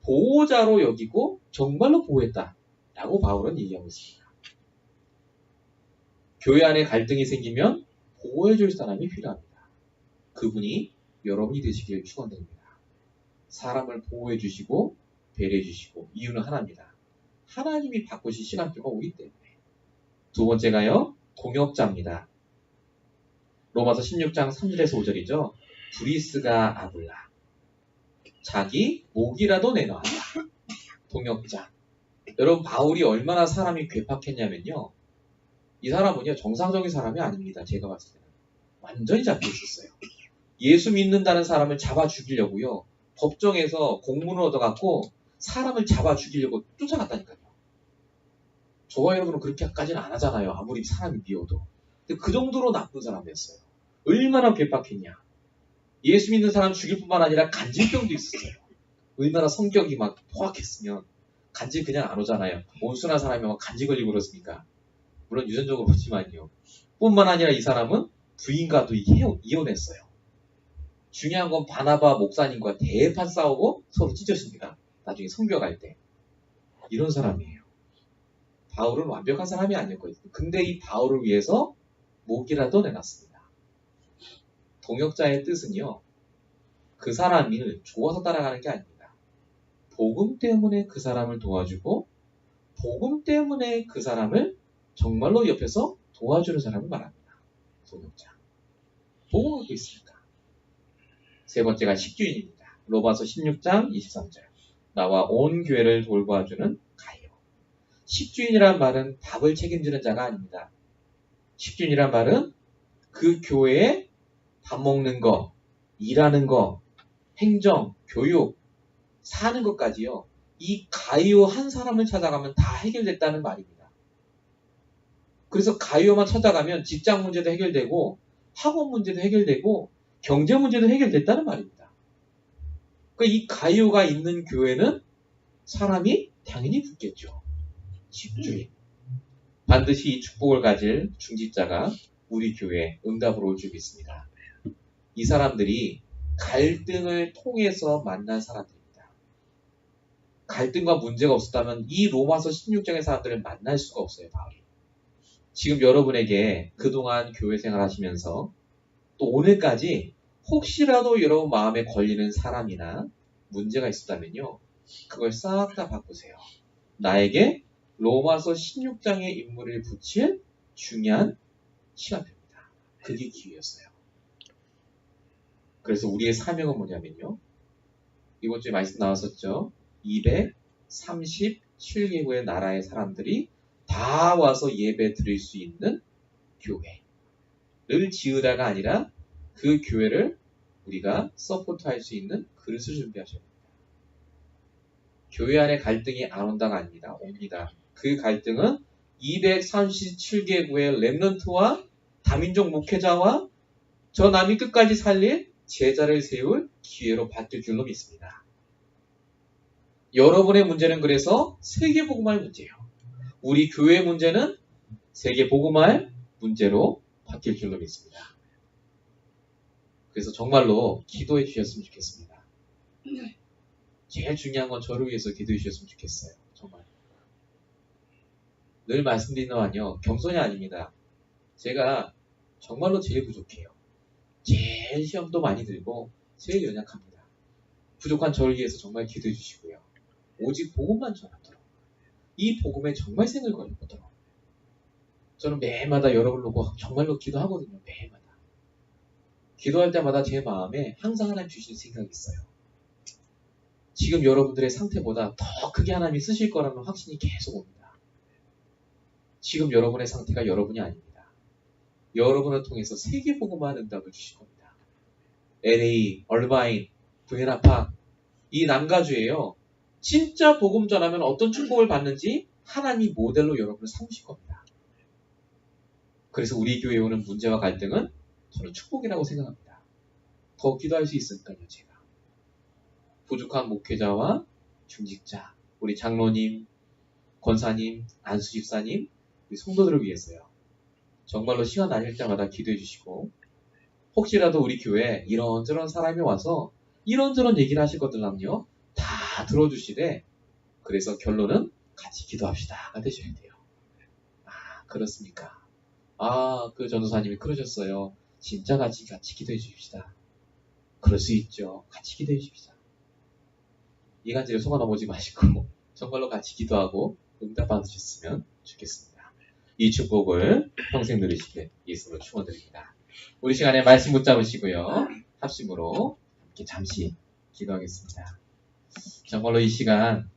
보호자로 여기고 정말로 보호했다라고 바울은 얘기하고 있습니다. 교회 안에 갈등이 생기면 보호해줄 사람이 필요합니다. 그분이 여러분이 되시길 축원드립니다. 사람을 보호해주시고 배려해주시고 이유는 하나입니다. 하나님이 바꾸실 시간표가 오기 때문에. 두 번째가요. 동역자입니다. 로마서 16장 3절에서 5절이죠. 브리스가 아굴라. 자기 목이라도 내놔라. 동역자. 여러분 바울이 얼마나 사람이 괴팍했냐면요. 이 사람은요 정상적인 사람이 아닙니다. 제가 봤을 때는. 완전히 잡혀 있었어요. 예수 믿는다는 사람을 잡아 죽이려고요. 법정에서 공문을 얻어갖고 사람을 잡아 죽이려고 쫓아갔다니까요. 저와 여러분은 그렇게까지는 안 하잖아요. 아무리 사람이 미워도. 근데 그 정도로 나쁜 사람이었어요. 얼마나 괴팍했냐. 예수 믿는 사람 죽일 뿐만 아니라 간질병도 있었어요. 얼마나 성격이 막 포악했으면 간질 그냥 안 오잖아요. 온순한 사람이 막 간질 걸리고 그렇습니까? 물론 유전적으로 그렇지만요. 뿐만 아니라 이 사람은 부인과도 이혼했어요. 중요한 건 바나바 목사님과 대판 싸우고 서로 찢어집니다. 나중에 성교갈 때. 이런 사람이에요. 바울은 완벽한 사람이 아니었거든요. 근데 이 바울을 위해서 목이라도 내놨습니다. 동역자의 뜻은요. 그 사람을 좋아서 따라가는 게 아닙니다. 복음 때문에 그 사람을 도와주고 복음 때문에 그 사람을 정말로 옆에서 도와주는 사람을 말합니다. 동역자. 복음을 갖고 있으니까. 세 번째가 식주인입니다. 로마서 16장 23절. 나와 온 교회를 돌봐주는 가요. 식주인이란 말은 밥을 책임지는 자가 아닙니다. 식주인이란 말은 그 교회에 밥 먹는 거, 일하는 거, 행정, 교육, 사는 것까지요. 이 가이오 한 사람을 찾아가면 다 해결됐다는 말입니다. 그래서 가이오만 찾아가면 직장 문제도 해결되고 학원 문제도 해결되고 경제 문제도 해결됐다는 말입니다. 그러니까 이 가이오가 있는 교회는 사람이 당연히 붙겠죠. 집주인. 반드시 이 축복을 가질 중직자가 우리 교회에 응답으로 올 줄 믿습니다. 이 사람들이 갈등을 통해서 만난 사람들입니다. 갈등과 문제가 없었다면 이 로마서 16장의 사람들을 만날 수가 없어요, 바울이. 지금 여러분에게 그동안 교회 생활하시면서 또 오늘까지 혹시라도 여러분 마음에 걸리는 사람이나 문제가 있었다면요, 그걸 싹 다 바꾸세요. 나에게 로마서 16장의 인물을 붙일 중요한 시간표입니다. 그게 기회였어요. 그래서 우리의 사명은 뭐냐면요, 이번 주에 말씀 나왔었죠. 237개국의 나라의 사람들이 다 와서 예배 드릴 수 있는 교회를 지으다가 아니라 그 교회를 우리가 서포트할 수 있는 그릇을 준비하셔야 됩니다. 교회 안에 갈등이 안 온다가 아닙니다. 옵니다. 그 갈등은 237개국의 렘넌트와 다민족 목회자와 저 남이 끝까지 살릴 제자를 세울 기회로 바뀔 줄로 믿습니다. 여러분의 문제는 그래서 세계복음할 문제예요. 우리 교회의 문제는 세계복음할 문제로 바뀔 줄로 믿습니다. 그래서 정말로 기도해 주셨으면 좋겠습니다. 제일 중요한 건 저를 위해서 기도해 주셨으면 좋겠어요. 정말. 늘 말씀드리는 건요, 겸손이 아닙니다. 제가 정말로 제일 부족해요. 제일 시험도 많이 들고 제일 연약합니다. 부족한 저를 위해서 정말 기도해 주시고요. 오직 복음만 전하도록, 이 복음에 정말 생을 걸도록 저는 매일마다 여러분을 놓고 정말로 기도하거든요. 매일마다. 기도할 때마다 제 마음에 항상 하나님 주실 생각이 있어요. 지금 여러분들의 상태보다 더 크게 하나님이 쓰실 거라는 확신이 계속 옵니다. 지금 여러분의 상태가 여러분이 아닙니다. 여러분을 통해서 세계복음만 응답을 주실 겁니다. LA, 얼바인, 부에나파, 이 남가주예요. 진짜 복음 전하면 어떤 축복을 받는지 하나님이 모델로 여러분을 삼으실 겁니다. 그래서 우리 교회에 오는 문제와 갈등은 저는 축복이라고 생각합니다. 더 기도할 수 있으니까요, 제가. 부족한 목회자와 중직자, 우리 장로님, 권사님, 안수집사님, 우리 성도들을 위해서요. 정말로 시간 나실 때마다 기도해 주시고, 혹시라도 우리 교회에 이런저런 사람이 와서 이런저런 얘기를 하실 것들은요, 다 들어주시되, 그래서 결론은 같이 기도합시다가 되셔야 돼요. 아, 그렇습니까? 아, 그 전도사님이 그러셨어요. 진짜 같이 기도해 주십시다. 그럴 수 있죠. 같이 기도해 주십시다. 이간질에 속아 넘어지 마시고 정말로 같이 기도하고 응답 받으셨으면 좋겠습니다. 이 축복을 평생 누리시길 예수로 축원드립니다. 우리 시간에 말씀 붙잡으시고요. 합심으로 함께 잠시 기도하겠습니다. 정말로 이 시간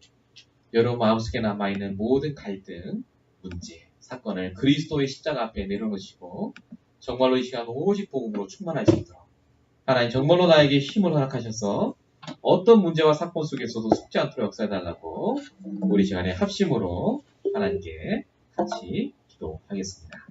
여러분 마음속에 남아있는 모든 갈등, 문제, 사건을 그리스도의 십자가 앞에 내려놓으시고 정말로 이 시간 오직 복음으로 충만할 수 있도록 하나님 정말로 나에게 힘을 허락하셔서 어떤 문제와 사건 속에서도 속지 않도록 역사해달라고 우리 시간에 합심으로 하나님께 같이 기도하겠습니다.